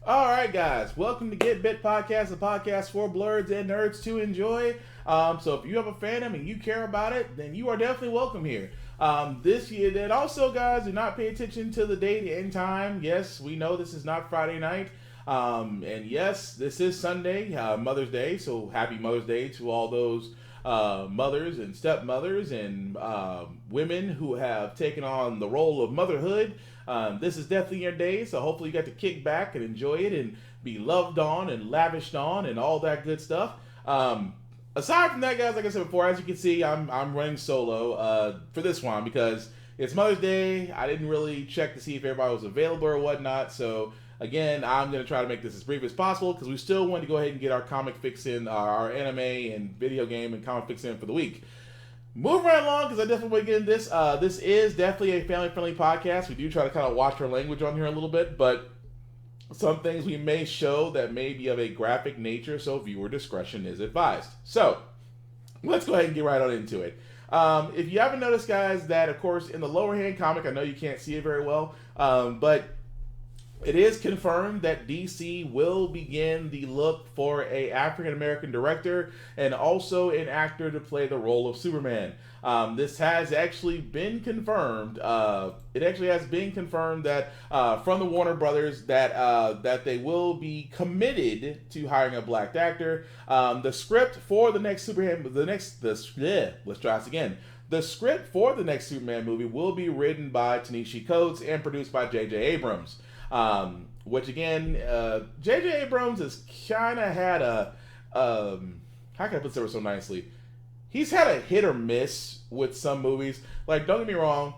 All right, guys. Welcome to Get Bit Podcast, a podcast for blurs and nerds to enjoy. So if you have a fandom and you care about it, then you are definitely welcome here. This year, and also, guys, do not pay attention to the date and time. Yes, we know this is not Friday night. And yes, this is Sunday, Mother's Day. So happy Mother's Day to all those mothers and stepmothers and women who have taken on the role of motherhood. This is definitely your day, so hopefully you got to kick back and enjoy it and be loved on and lavished on and all that good stuff. Aside from that, guys, like I said before, as you can see, I'm running solo for this one because it's Mother's Day. I didn't really check to see if everybody was available or whatnot, so again, I'm going to try to make this as brief as possible because we still want to go ahead and get our comic fix in, our anime and video game and comic fix in for the week. Moving right along, because I definitely want to get into this. This is definitely a family-friendly podcast. We do try to kind of watch our language on here a little bit, but some things we may show that may be of a graphic nature, so viewer discretion is advised. So, let's go ahead and get right on into it. If you haven't noticed, guys, that, of course, in the lower hand comic, I know you can't see it very well, but it is confirmed that DC will begin the look for a African-American director and also an actor to play the role of Superman. This has actually been confirmed. It actually has been confirmed that from the Warner Brothers that they will be committed to hiring a black actor. The script for the next Superman, let's try this again. The script for the next Superman movie will be written by Ta-Nehisi Coates and produced by J.J. Abrams. Which again, J.J. Abrams has kind of had how can I put this so nicely? He's had a hit or miss with some movies. Like, don't get me wrong,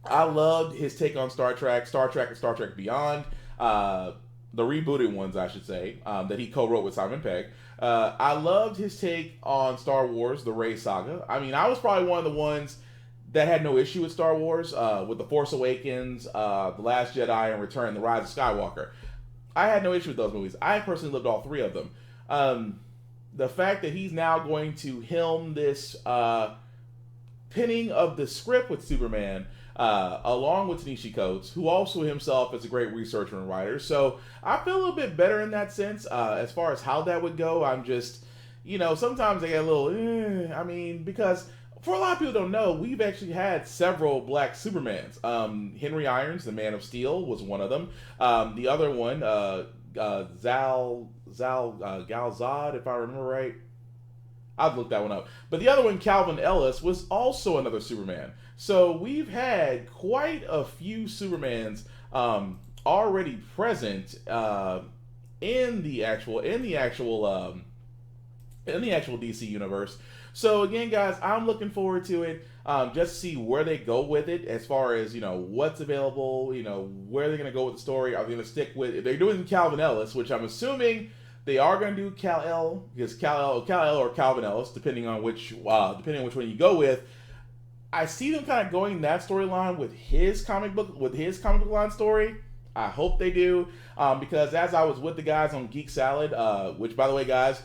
I loved his take on Star Trek, and Star Trek Beyond, the rebooted ones, I should say, that he co-wrote with Simon Pegg. I loved his take on Star Wars, the Rey Saga. I mean, I was probably one of the ones that had no issue with Star Wars, with The Force Awakens, The Last Jedi, and Return, The Rise of Skywalker. I had no issue with those movies. I personally loved all three of them. The fact that he's now going to helm this pinning of the script with Superman, along with Ta-Nehisi Coates, who also himself is a great researcher and writer. So I feel a little bit better in that sense. As far as how that would go, I'm just, sometimes I get a little, because for a lot of people who don't know, we've actually had several black Supermans. Henry Irons, the Man of Steel, was one of them. The other one, Gal Zod, if I remember right. I've looked that one up. But the other one, Calvin Ellis, was also another Superman. So we've had quite a few Supermans already present in the actual DC universe. So again, guys, I'm looking forward to it, just to see where they go with it as far as, what's available, where they're going to go with the story. Are they going to stick with, if they're doing Calvin Ellis, which I'm assuming they are going to do Kal-El, because Kal-El or Calvin Ellis, depending on which one you go with. I see them kind of going that storyline with his comic book line story. I hope they do, because as I was with the guys on Geek Salad, which, by the way, guys,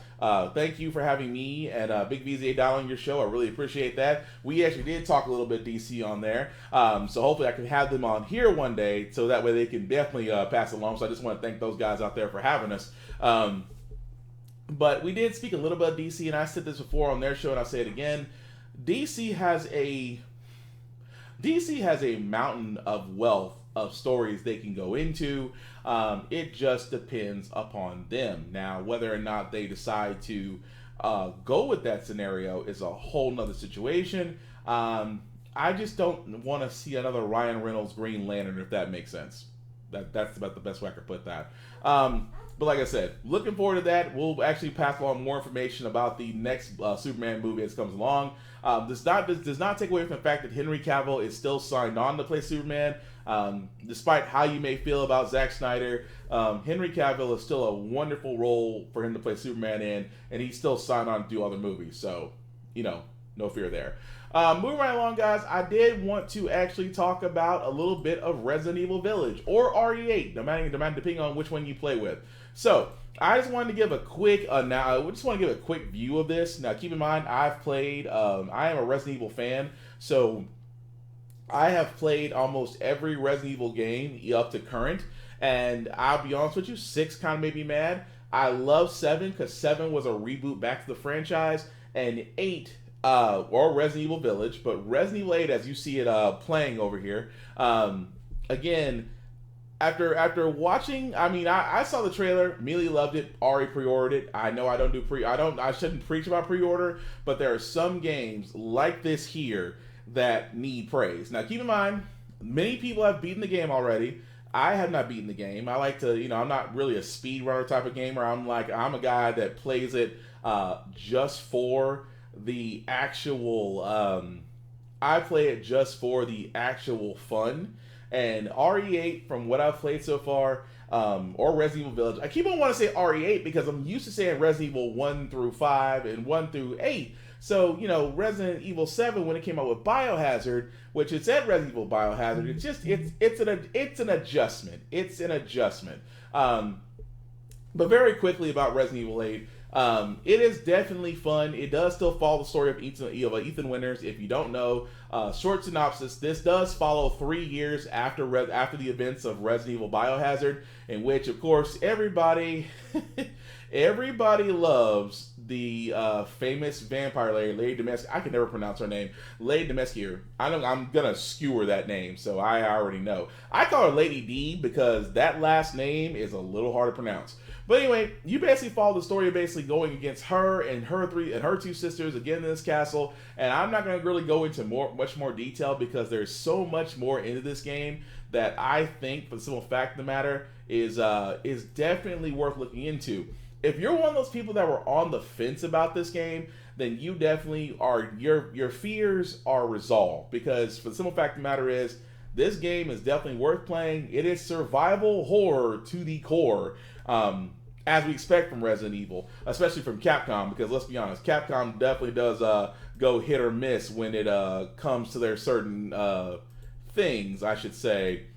thank you for having me and Big VZA Dial on your show. I really appreciate that. We actually did talk a little bit DC on there, so hopefully I can have them on here one day, so that way they can definitely pass along. So I just want to thank those guys out there for having us. But we did speak a little bit of DC, and I said this before on their show, and I'll say it again. DC has a mountain of wealth of stories they can go into. It just depends upon them. Now, whether or not they decide to go with that scenario is a whole nother situation. I just don't want to see another Ryan Reynolds Green Lantern, if that makes sense. That's about the best way I could put that. But like I said, looking forward to that. We'll actually pass along more information about the next Superman movie as it comes along. This does not take away from the fact that Henry Cavill is still signed on to play Superman. Despite how you may feel about Zack Snyder, Henry Cavill is still a wonderful role for him to play Superman in, and he's still signed on to do other movies. So, no fear there. Moving right along, guys, I did want to actually talk about a little bit of Resident Evil Village, or RE8, depending on which one you play with. So, I just wanted to give a quick view of this. Now, keep in mind, I am a Resident Evil fan, so I have played almost every Resident Evil game up to current, And I'll be honest with you, 6 kind of made me mad. I love 7 because 7 was a reboot back to the franchise, and 8 or Resident Evil Village, but Resident Evil 8, as you see it playing over here, again, after watching, I saw the trailer, immediately loved it, already pre-ordered it. I know I shouldn't preach about pre-order, but there are some games like this here that need praise. Now, keep in mind, many people have beaten the game already. I have not beaten the game. I like to, I'm not really a speedrunner type of gamer. I'm a guy that plays it just for the actual, I play it just for the actual fun. And RE8, from what I've played so far, or Resident Evil Village, I keep on wanting to say RE8 because I'm used to saying Resident Evil 1 through 5 and 1 through 8. So, Resident Evil 7, when it came out with Biohazard, which it said Resident Evil Biohazard, it's an adjustment. It's an adjustment. But very quickly about Resident Evil 8, it is definitely fun. It does still follow the story of Ethan Winters. If you don't know, short synopsis: this does follow 3 years after the events of Resident Evil Biohazard, in which, of course, everybody loves the famous vampire Lady Dimitrescu. I can never pronounce her name. Lady Dimitrescu. I'm gonna skewer that name, so I already know. I call her Lady D because that last name is a little hard to pronounce. But anyway, you basically follow the story of basically going against her and her 2 sisters again in this castle. And I'm not going to really go into much more detail because there's so much more into this game that I think, for the simple fact of the matter, is definitely worth looking into. If you're one of those people that were on the fence about this game, then you definitely are. Your fears are resolved, because for the simple fact of the matter is, this game is definitely worth playing. It is survival horror to the core. As we expect from Resident Evil, especially from Capcom, because let's be honest, Capcom definitely does go hit or miss when it comes to their certain things, I should say.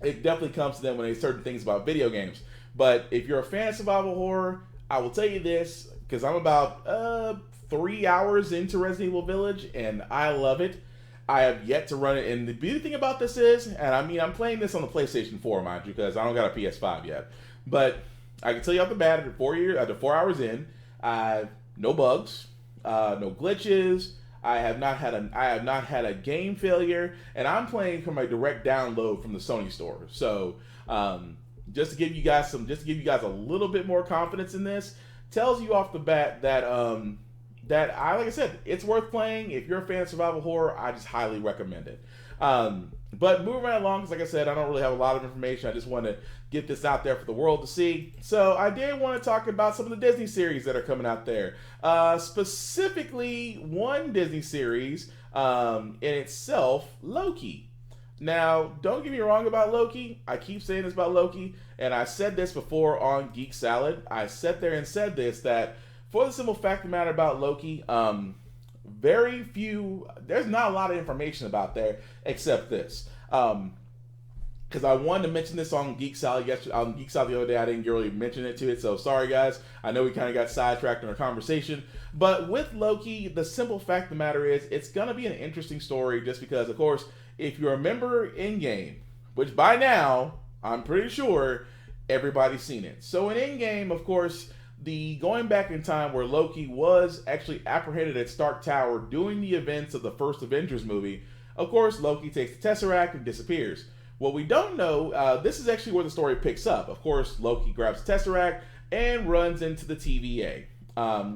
It definitely comes to them when they certain things about video games. But if you're a fan of survival horror, I will tell you this, because I'm about 3 hours into Resident Evil Village, and I love it. I have yet to run it, and the beauty thing about this is, and I'm playing this on the PlayStation 4, mind you, because I don't got a PS5 yet, but I can tell you off the bat, after 4 hours in, no bugs, no glitches. I have not had a game failure, and I'm playing from a direct download from the Sony store. So, just to give you guys a little bit more confidence in this, tells you off the bat that like I said, it's worth playing. If you're a fan of survival horror, I just highly recommend it. But moving right along, because like I said, I don't really have a lot of information. I just want to get this out there for the world to see. So I did want to talk about some of the Disney series that are coming out there. Specifically, one Disney series in itself, Loki. Now, don't get me wrong about Loki. I keep saying this about Loki, and I said this before on Geek Salad. I sat there and said this, that for the simple fact of the matter about Loki, there's not a lot of information about there except this. Because I wanted to mention this on Geek Salad yesterday, on Geek Salad the other day. I didn't really mention it to it, so sorry guys. I know we kind of got sidetracked in our conversation. But with Loki, the simple fact of the matter is, it's going to be an interesting story, just because, of course, if you remember in-game, which by now, I'm pretty sure everybody's seen it. So in in-game, of course, the going back in time where Loki was actually apprehended at Stark Tower doing the events of the first Avengers movie, of course, Loki takes the Tesseract and disappears. What we don't know, this is actually where the story picks up. Of course, Loki grabs the Tesseract and runs into the TVA,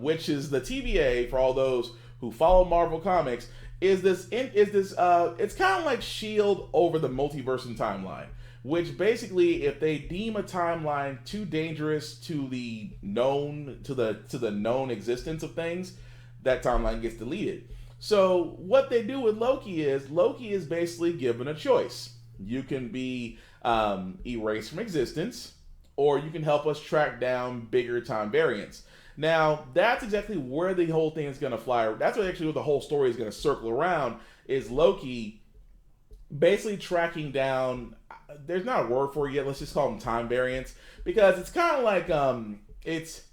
which is the TVA, for all those who follow Marvel Comics, it's kind of like S.H.I.E.L.D. over the multiverse timeline. Which basically, if they deem a timeline too dangerous to the known existence of things, that timeline gets deleted. So what they do with Loki is basically given a choice. You can be erased from existence, or you can help us track down bigger time variants. Now, that's exactly where the whole thing is going to fly. That's what the whole story is going to circle around, is Loki basically tracking down, there's not a word for it yet, let's just call them time variants, because it's kind of like, it's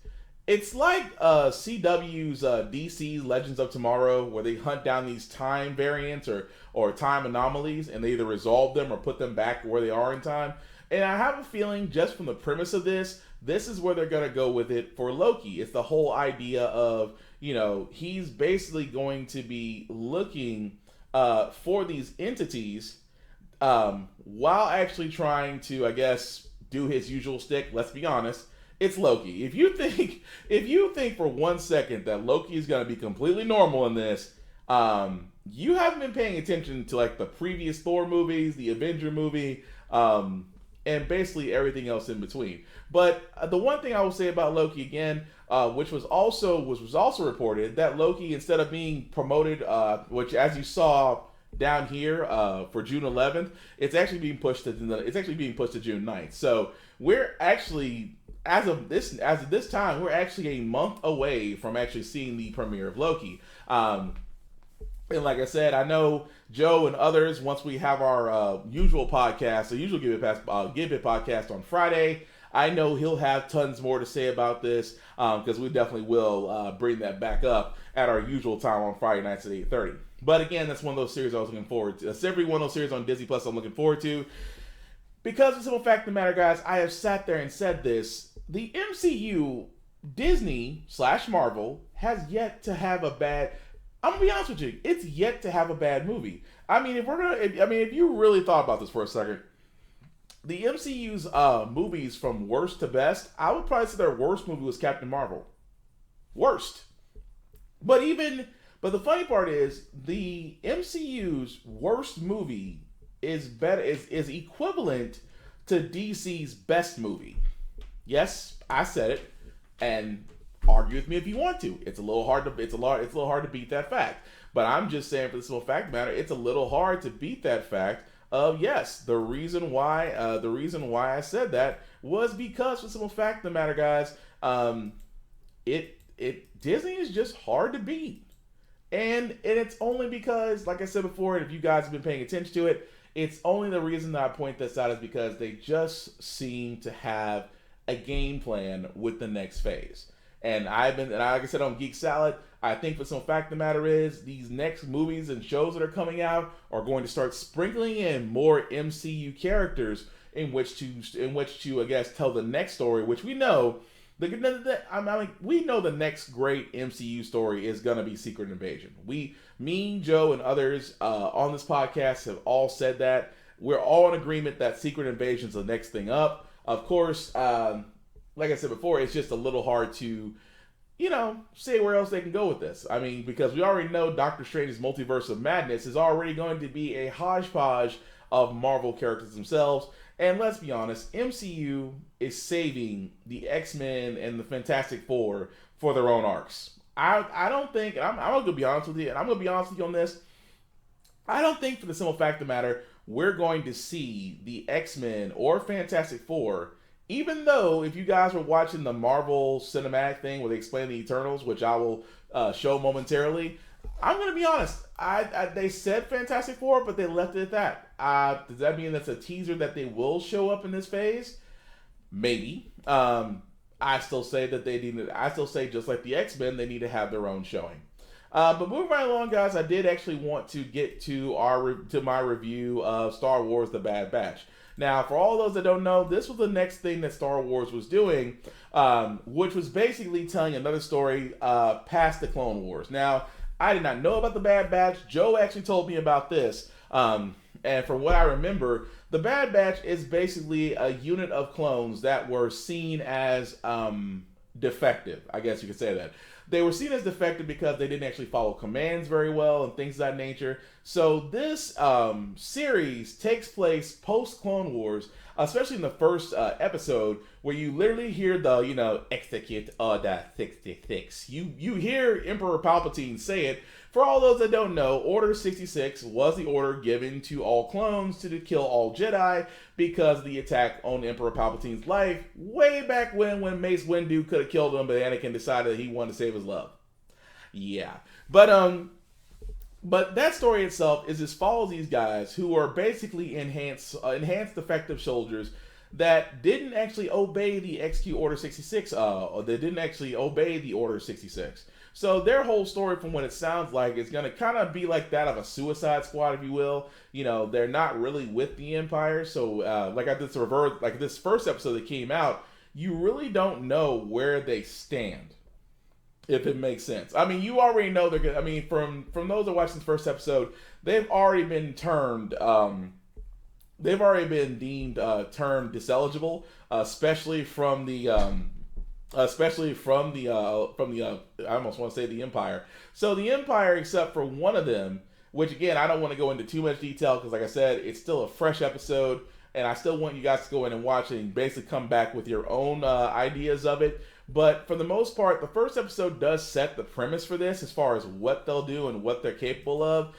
like CW's DC's Legends of Tomorrow, where they hunt down these time variants or time anomalies, and they either resolve them or put them back where they are in time. And I have a feeling just from the premise of this is where they're going to go with it for Loki. It's the whole idea of, he's basically going to be looking for these entities while actually trying to, I guess, do his usual stick. Let's be honest. It's Loki. If you think for 1 second that Loki is going to be completely normal in this, you haven't been paying attention to like the previous Thor movies, the Avenger movie, and basically everything else in between. But the one thing I will say about Loki again, which was also reported, that Loki, instead of being promoted, which as you saw down here for June 11th, it's actually being pushed to June 9th. So we're actually, as of this time, we're actually a month away from actually seeing the premiere of Loki. And like I said, I know Joe and others, once we have our usual podcast, the usual Give It podcast on Friday, I know he'll have tons more to say about this, because we definitely will bring that back up at our usual time on Friday nights at 8:30. But again, that's one of those series I was looking forward to. That's every one of those series on Disney Plus I'm looking forward to. Because the simple fact of the matter, guys, I have sat there and said this. The MCU, Disney/Marvel, has yet to have a bad... I'm gonna be honest with you. It's yet to have a bad movie. I mean, if you really thought about this for a second, the MCU's movies from worst to best, I would probably say their worst movie was Captain Marvel. Worst. But the funny part is the MCU's worst movie is equivalent to DC's best movie. Yes, I said it, and argue with me if you want to. It's a little hard to beat that fact. But I'm just saying, for the simple fact of the matter, it's a little hard to beat that fact of, yes, the reason why I said that was because, for the simple fact of the matter, guys, Disney is just hard to beat. And it's only because, like I said before, and if you guys have been paying attention to it, it's only the reason that I point this out is because they just seem to have a game plan with the next phase. And like I said on Geek Salad, I think for some fact the matter is these next movies and shows that are coming out are going to start sprinkling in more MCU characters in which to I guess tell the next story, which we know we know the next great MCU story is gonna be Secret Invasion. Me, Joe, and others on this podcast have all said that. We're all in agreement that Secret Invasion is the next thing up. Of course, like I said before, it's just a little hard to, say where else they can go with this. I mean, because we already know Doctor Strange's Multiverse of Madness is already going to be a hodgepodge of Marvel characters themselves. And let's be honest, MCU is saving the X-Men and the Fantastic Four for their own arcs. I don't think, and I'm going to be honest with you, and I'm going to be honest with you on this, I don't think, for the simple fact of the matter, we're going to see the X-Men or Fantastic Four. Even though, if you guys were watching the Marvel cinematic thing where they explain the Eternals, which I will show momentarily, I'm going to be honest. They said Fantastic Four, but they left it at that. Does that mean that's a teaser that they will show up in this phase? Maybe. I still say just like the X-Men, they need to have their own showing. But moving right along, guys, I did actually want to get to my review of Star Wars: The Bad Batch. Now, for all those that don't know, this was the next thing that Star Wars was doing, which was basically telling another story past the Clone Wars. Now, I did not know about the Bad Batch. Joe actually told me about this. And from what I remember, the Bad Batch is basically a unit of clones that were seen as defective. I guess you could say that. They were seen as defective because they didn't actually follow commands very well and things of that nature. So this series takes place post-Clone Wars, especially in the first episode, where you literally hear the, execute Order 66. You hear Emperor Palpatine say it. For all those that don't know, Order 66 was the order given to all clones to kill all Jedi because of the attack on Emperor Palpatine's life way back when Mace Windu could have killed him, but Anakin decided that he wanted to save his love. Yeah. But that story itself is just follows these guys who are basically enhanced defective soldiers that didn't actually obey the XQ Order 66, or they didn't actually obey the Order 66. So their whole story, from what it sounds like, is going to kind of be like that of a Suicide Squad, if you will. They're not really with the Empire. So like this first episode that came out, you really don't know where they stand, if it makes sense. I mean, you already know they're good. I mean, from those that watched this first episode, they've already been termed. They've already been deemed termed diseligible, especially from the I almost want to say the Empire. So the Empire, except for one of them, which again I don't want to go into too much detail because, like I said, it's still a fresh episode, and I still want you guys to go in and watch it and basically come back with your own ideas of it. But for the most part, the first episode does set the premise for this as far as what they'll do and what they're capable of.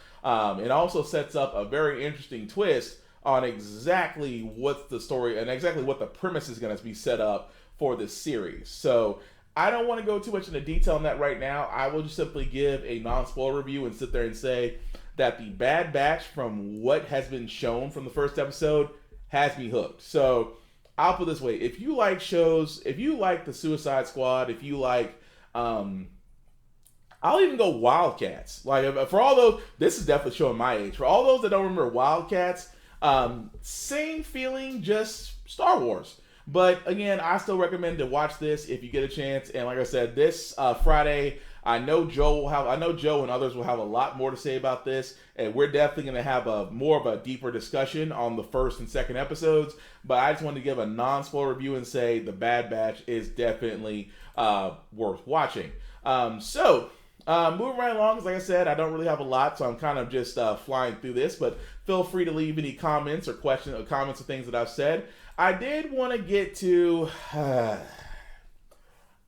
It also sets up a very interesting twist on exactly what the story and exactly what the premise is going to be set up for this series. So I don't want to go too much into detail on that right now. I will just simply give a non-spoiler review and sit there and say that the Bad Batch, from what has been shown from the first episode, has me hooked. So I'll put it this way: if you like shows, if you like the Suicide Squad, if you like, I'll even go Wildcats. Like, for all those, this is definitely showing my age. For all those that don't remember Wildcats, same feeling, just Star Wars. But again, I still recommend to watch this if you get a chance. And like I said, this Friday, I know Joe and others will have a lot more to say about this, and we're definitely going to have more of a deeper discussion on the first and second episodes. But I just wanted to give a non-spoiler review and say the Bad Batch is definitely worth watching. Moving right along, because like I said, I don't really have a lot, so I'm kind of just flying through this. But feel free to leave any comments or questions or comments or things that I've said. I did want to get to. I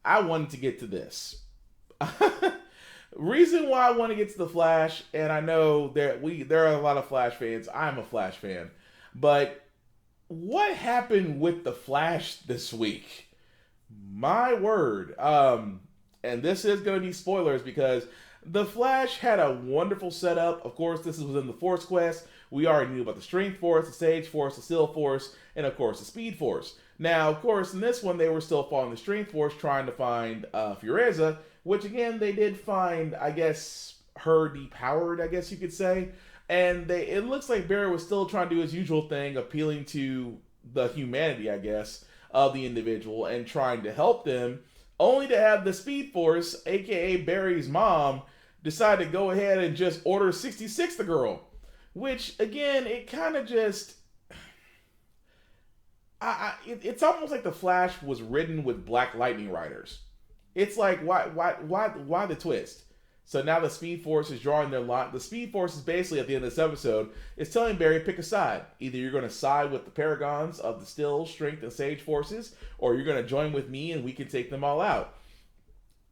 wanted to get to this. Reason why I want to get to the Flash, and I know there are a lot of Flash fans. I'm a Flash fan, but what happened with the Flash this week? My word. And this is going to be spoilers because the Flash had a wonderful setup. Of course, this was in the Force Quest. We already knew about the Strength Force, the Sage Force, the Steel Force, and of course the Speed Force. Now, of course, in this one, they were still following the Strength Force, trying to find Fureza, which again, they did find, I guess, her depowered, I guess you could say. And it looks like Barry was still trying to do his usual thing, appealing to the humanity, I guess, of the individual and trying to help them, only to have the Speed Force, aka Barry's mom, decide to go ahead and just order 66 the girl. Which, again, it kind of just... it's almost like the Flash was ridden with Black Lightning riders. It's like, why the twist? So now the Speed Force is drawing their line. The Speed Force is basically, at the end of this episode, is telling Barry, pick a side. Either you're going to side with the Paragons of the Still, Strength, and Sage Forces, or you're going to join with me and we can take them all out.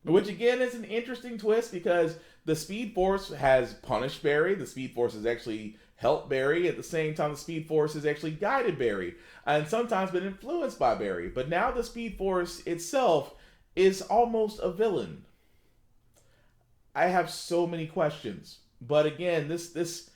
Which, again, is an interesting twist because the Speed Force has punished Barry. The Speed Force has actually helped Barry. At the same time, the Speed Force has actually guided Barry and sometimes been influenced by Barry. But now the Speed Force itself is almost a villain. I have so many questions. But again, this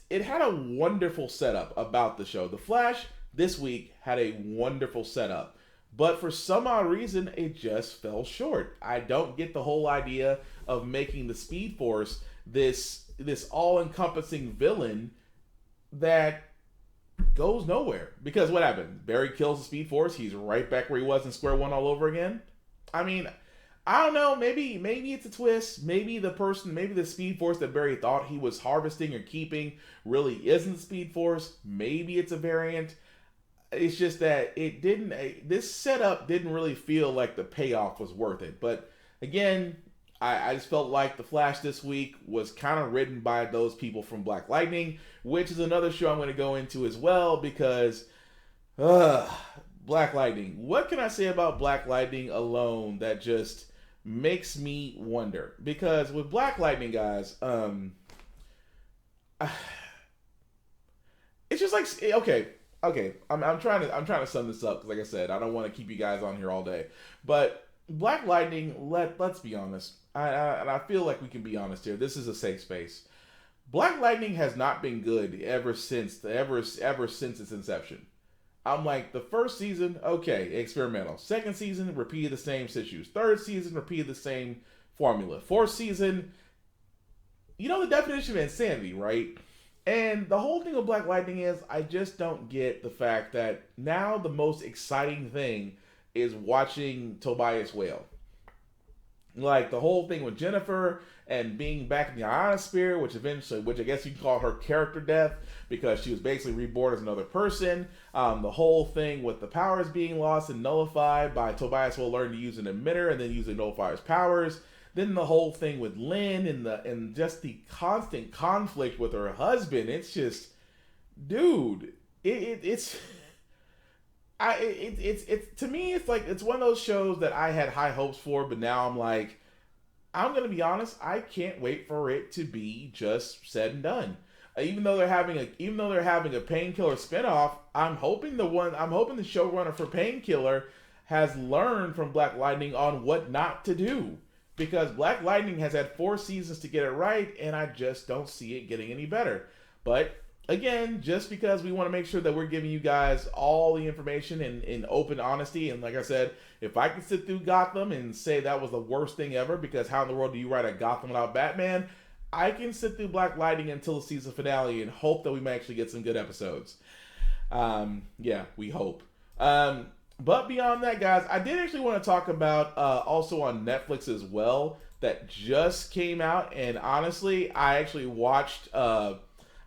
it had a wonderful setup about the show. The Flash this week had a wonderful setup. But for some odd reason, it just fell short. I don't get the whole idea of making the Speed Force this all-encompassing villain that goes nowhere. Because what happened? Barry kills the Speed Force. He's right back where he was in Square One all over again. I mean, I don't know. Maybe it's a twist. Maybe the Speed Force that Barry thought he was harvesting or keeping really isn't the Speed Force. Maybe it's a variant. It's just that this setup didn't really feel like the payoff was worth it. But again, I just felt like the Flash this week was kind of written by those people from Black Lightning, which is another show I'm going to go into as well because Black Lightning. What can I say about Black Lightning alone that just makes me wonder? Because with Black Lightning, guys, it's just like, okay, I'm trying to sum this up because, like I said, I don't want to keep you guys on here all day. But Black Lightning, let's be honest, and I feel like we can be honest here. This is a safe space. Black Lightning has not been good ever since its inception. I'm like, the first season, okay, experimental. Second season, repeated the same issues. Third season, repeated the same formula. 4-season, you know the definition of insanity, right? And the whole thing with Black Lightning is I just don't get the fact that now the most exciting thing is watching Tobias Whale. Like the whole thing with Jennifer and being back in the ionosphere, which I guess you can call her character death because she was basically reborn as another person. The whole thing with the powers being lost and nullified by Tobias Whale learning to use an emitter and then using Nullifier's powers. Then the whole thing with Lynn and just the constant conflict with her husband. It's just, dude, it's to me, it's like, it's one of those shows that I had high hopes for, but now I'm like, I'm going to be honest, I can't wait for it to be just said and done. Even though they're having a Painkiller spinoff, I'm hoping the showrunner for Painkiller has learned from Black Lightning on what not to do. Because Black Lightning has had 4 seasons to get it right, and I just don't see it getting any better. But again, just because we want to make sure that we're giving you guys all the information in open honesty, and like I said, if I can sit through Gotham and say that was the worst thing ever, because how in the world do you write a Gotham without Batman? I can sit through Black Lightning until the season finale and hope that we might actually get some good episodes. Yeah, we hope. But beyond that, guys, I did actually want to talk about also on Netflix as well that just came out, and honestly, I actually watched. I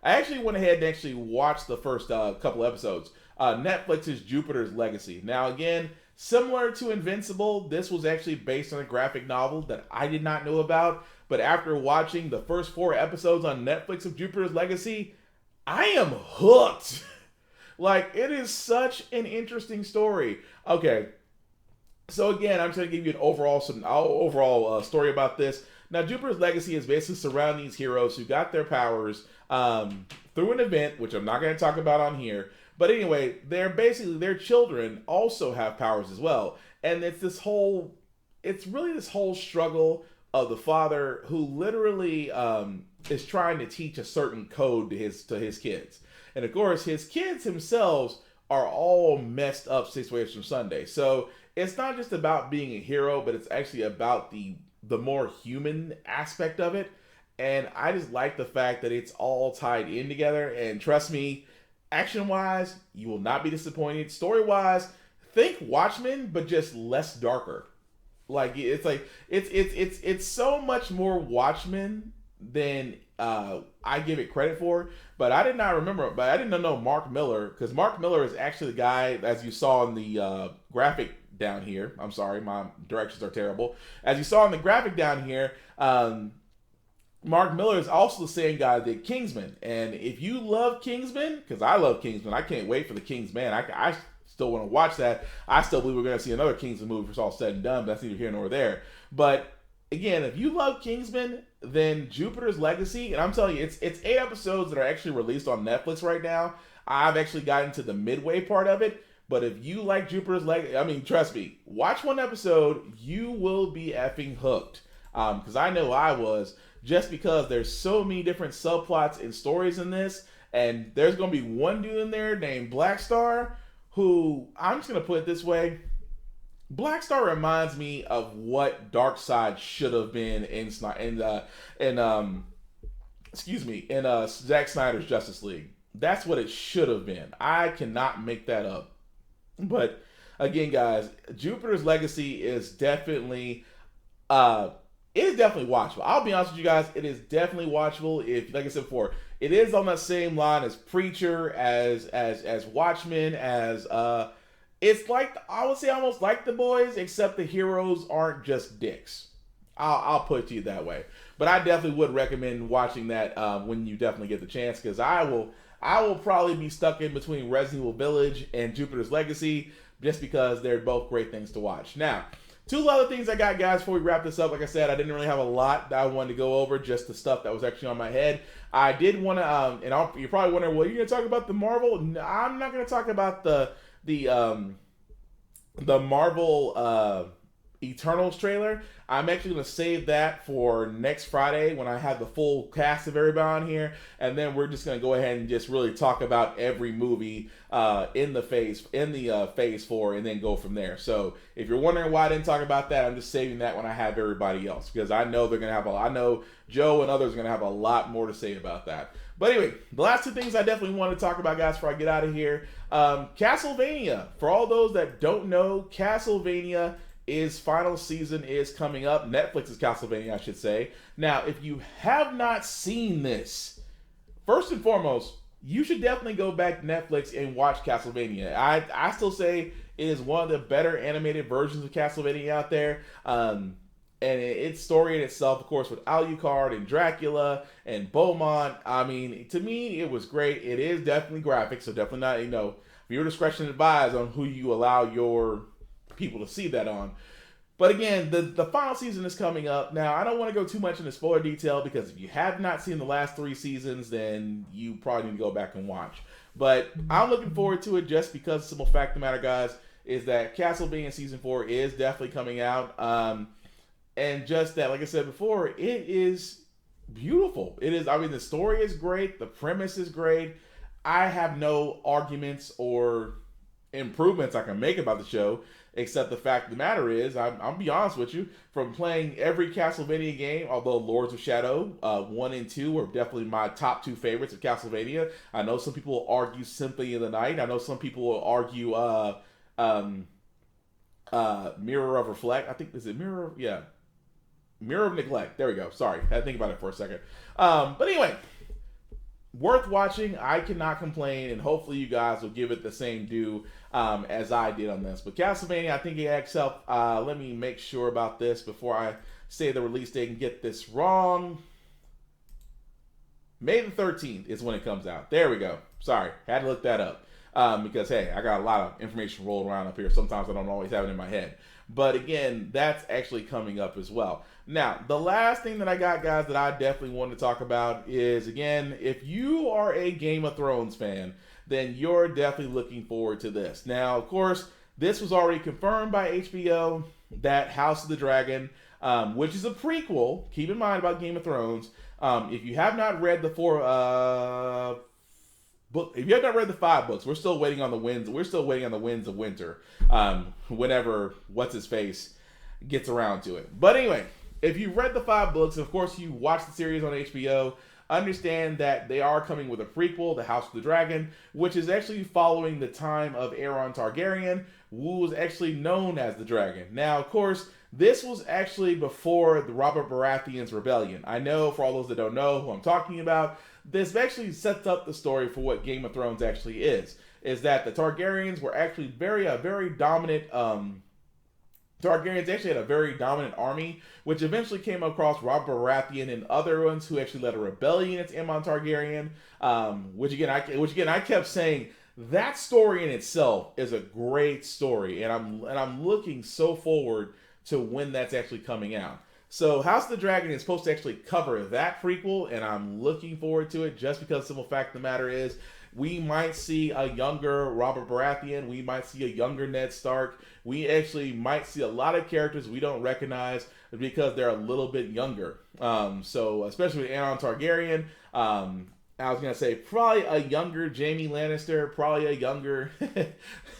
actually went ahead and actually watched the first couple episodes. Netflix's Jupiter's Legacy. Now, again, similar to Invincible, this was actually based on a graphic novel that I did not know about. But after watching the first 4 episodes on Netflix of Jupiter's Legacy, I am hooked. Like, it is such an interesting story. Okay, so again, I'm just going to give you an overall story about this. Now, Jupiter's Legacy is basically surrounding these heroes who got their powers through an event, which I'm not going to talk about on here. But anyway, their children also have powers as well. And it's really this whole struggle of the father who literally is trying to teach a certain code to his kids. And of course, his kids themselves are all messed up 6 ways from Sunday. So it's not just about being a hero, but it's actually about the more human aspect of it. And I just like the fact that it's all tied in together. And trust me, action-wise, you will not be disappointed. Story-wise, think Watchmen, but just less darker. Like it's so much more Watchmen than I give it credit for. But I did not remember. But I didn't know Mark Miller, because Mark Miller is actually the guy, as you saw in the graphic down here. I'm sorry, my directions are terrible. As you saw in the graphic down here, Mark Miller is also the same guy that did Kingsman. And if you love Kingsman, because I love Kingsman, I can't wait for the Kingsman. I still want to watch that. I still believe we're going to see another Kingsman movie if it's all said and done, but that's neither here nor there. But again, if you love Kingsman, then Jupiter's Legacy, and I'm telling you, it's 8 episodes that are actually released on Netflix right now. I've actually gotten to the midway part of it. But if you like Jupiter's Legacy, I mean, trust me, watch one episode, you will be effing hooked. Because I know I was, just because there's so many different subplots and stories in this, and there's going to be one dude in there named Black Star, who, I'm just going to put it this way, Black Star reminds me of what Darkseid should have been in Zack Snyder's Justice League. That's what it should have been. I cannot make that up. But again, guys, Jupiter's Legacy is definitely watchable. I'll be honest with you guys, it is definitely watchable. If, like I said before, it is on that same line as Preacher, as Watchmen, as it's like, I would say almost like The Boys, except the heroes aren't just dicks. I'll put it to you that way. But I definitely would recommend watching that when you definitely get the chance, because I will probably be stuck in between Resident Evil Village and Jupiter's Legacy, just because they're both great things to watch. Now, 2 other things I got, guys, before we wrap this up. Like I said, I didn't really have a lot that I wanted to go over, just the stuff that was actually on my head. I did want to, you're probably wondering, well, you're going to talk about the Marvel? No, I'm not going to talk about the Marvel Eternals trailer. I'm actually going to save that for next Friday when I have the full cast of everybody on here, and then we're just going to go ahead and just really talk about every movie in the phase 4, and then go from there. So if you're wondering why I didn't talk about that, I'm just saving that when I have everybody else, because I know they're going to have I know Joe and others are going to have a lot more to say about that. But anyway, the last 2 things I definitely want to talk about, guys, before I get out of here. Castlevania. For all those that don't know, Castlevania final season is coming up. Netflix's Castlevania, I should say. Now, if you have not seen this, first and foremost, you should definitely go back to Netflix and watch Castlevania. I still say it is one of the better animated versions of Castlevania out there. And its story in itself, of course, with Alucard and Dracula and Beaumont, I mean, to me, it was great. It is definitely graphic, so definitely not, your discretion advised on who you allow your people to see that on. But again, the final season is coming up. Now, I don't want to go too much into spoiler detail, because if you have not seen the last 3 seasons, then you probably need to go back and watch. But I'm looking forward to it, just because the simple fact of the matter, guys, is that Castlevania Season 4 is definitely coming out. And just that, like I said before, it is beautiful. It is, the story is great. The premise is great. I have no arguments or improvements I can make about the show, except the fact of the matter is, I'll be honest with you, from playing every Castlevania game, although Lords of Shadow 1 and 2 are definitely my top 2 favorites of Castlevania. I know some people will argue Symphony of the Night. I know some people will argue Mirror of Reflect. I think, is it Mirror? Yeah. Mirror of Neglect. There we go. Sorry. I had to think about it for a second. But anyway, worth watching. I cannot complain, and hopefully you guys will give it the same due as I did on this. But Castlevania, I think it acts up. Let me make sure about this before I say the release date and get this wrong. May the 13th is when it comes out. There we go. Sorry. Had to look that up. Because, hey, I got a lot of information rolling around up here. Sometimes I don't always have it in my head. But again, that's actually coming up as well. Now, the last thing that I got, guys, that I definitely want to talk about is, again, if you are a Game of Thrones fan, then you're definitely looking forward to this. Now, of course, this was already confirmed by HBO, that House of the Dragon, which is a prequel, keep in mind about Game of Thrones. If you have not read the if you have not read the 5 books, we're still waiting on the winds. We're still waiting on the Winds of Winter. Whenever what's his face gets around to it. But anyway, if you've read the 5 books, and of course you watch the series on HBO, understand that they are coming with a prequel, The House of the Dragon, which is actually following the time of Aeron Targaryen, who was actually known as the Dragon. Now, of course, this was actually before the Robert Baratheon's rebellion. I know, for all those that don't know who I'm talking about, this actually sets up the story for what Game of Thrones actually is that the Targaryens were actually very dominant. Targaryens actually had a very dominant army, which eventually came across Robert Baratheon and other ones who actually led a rebellion against Aemon Targaryen. Which again, I kept saying that story in itself is a great story, and I'm looking so forward to when that's actually coming out. So House of the Dragon is supposed to actually cover that prequel, and I'm looking forward to it, just because the simple fact of the matter is, we might see a younger Robert Baratheon, we might see a younger Ned Stark, we actually might see a lot of characters we don't recognize because they're a little bit younger. So especially with Aeron Targaryen, I was going to say probably a younger Jaime Lannister, probably a younger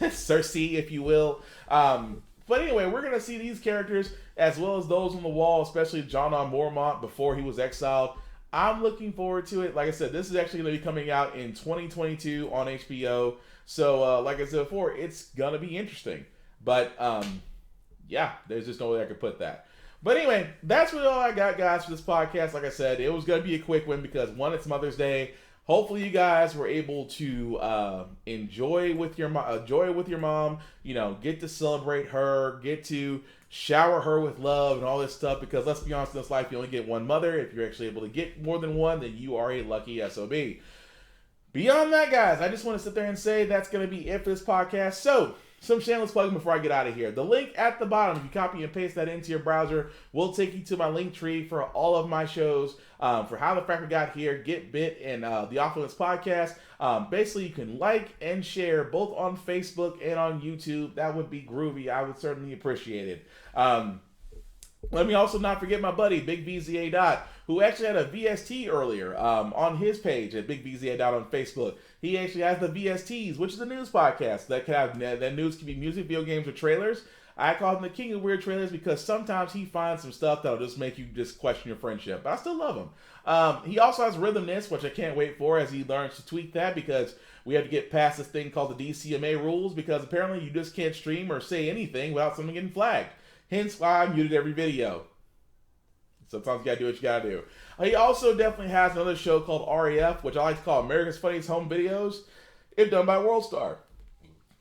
Cersei, if you will. But anyway, we're going to see these characters as well as those on the wall, especially Jon Mormont before he was exiled. I'm looking forward to it. Like I said, this is actually going to be coming out in 2022 on HBO. So, like I said before, it's going to be interesting. But, yeah, there's just no way I could put that. But anyway, that's really all I got, guys, for this podcast. Like I said, it was going to be a quick one because, one, it's Mother's Day. Hopefully you guys were able to enjoy with your mom, get to celebrate her, get to shower her with love and all this stuff, because let's be honest, in this life you only get one mother. If you're actually able to get more than one, then you are a lucky SOB. Beyond that, guys, I just want to sit there and say that's going to be it for this podcast. So some shameless plugging before I get out of here. The link at the bottom, if you copy and paste that into your browser, will take you to my link tree for all of my shows, for How the Fracker Got Here, Get Bit, and the Off Limits Podcast. Basically, you can like and share both on Facebook and on YouTube. That would be groovy. I would certainly appreciate it. Let me also not forget my buddy, Big VZA Dot, who actually had a VST earlier on his page at Big VZA Dot on Facebook. He actually has the VSTs, which is a news podcast that can have that news can be music, video games, or trailers. I call him the king of weird trailers because sometimes he finds some stuff that'll just make you just question your friendship. But I still love him. He also has Rhythmness, which I can't wait for as he learns to tweak that, because we have to get past this thing called the DCMA rules, because apparently you just can't stream or say anything without something getting flagged. Hence why I muted every video. Sometimes you gotta do what you gotta do. He also definitely has another show called REF, which I like to call America's Funniest Home Videos, if done by WorldStar.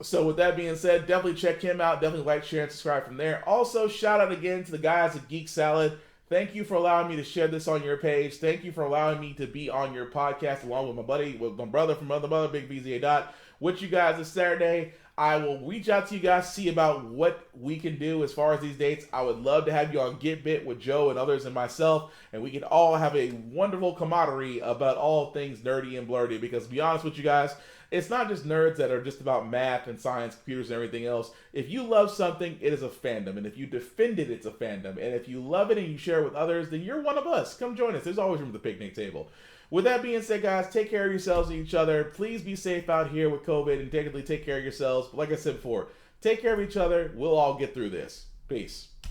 So with that being said, definitely check him out. Definitely like, share, and subscribe from there. Also, shout out again to the guys at Geek Salad. Thank you for allowing me to share this on your page. Thank you for allowing me to be on your podcast along with my brother from Mother, Big VZA Dot, with you guys this Saturday. I will reach out to you guys, see about what we can do as far as these dates. I would love to have you on Get Bit with Joe and others and myself, and we can all have a wonderful camaraderie about all things nerdy and blurdy, because to be honest with you guys, it's not just nerds that are just about math and science, computers, and everything else. If you love something, it is a fandom, and if you defend it, it's a fandom, and if you love it and you share it with others, then you're one of us. Come join us. There's always room at the picnic table. With that being said, guys, take care of yourselves and each other. Please be safe out here with COVID, and technically take care of yourselves. But like I said before, take care of each other. We'll all get through this. Peace.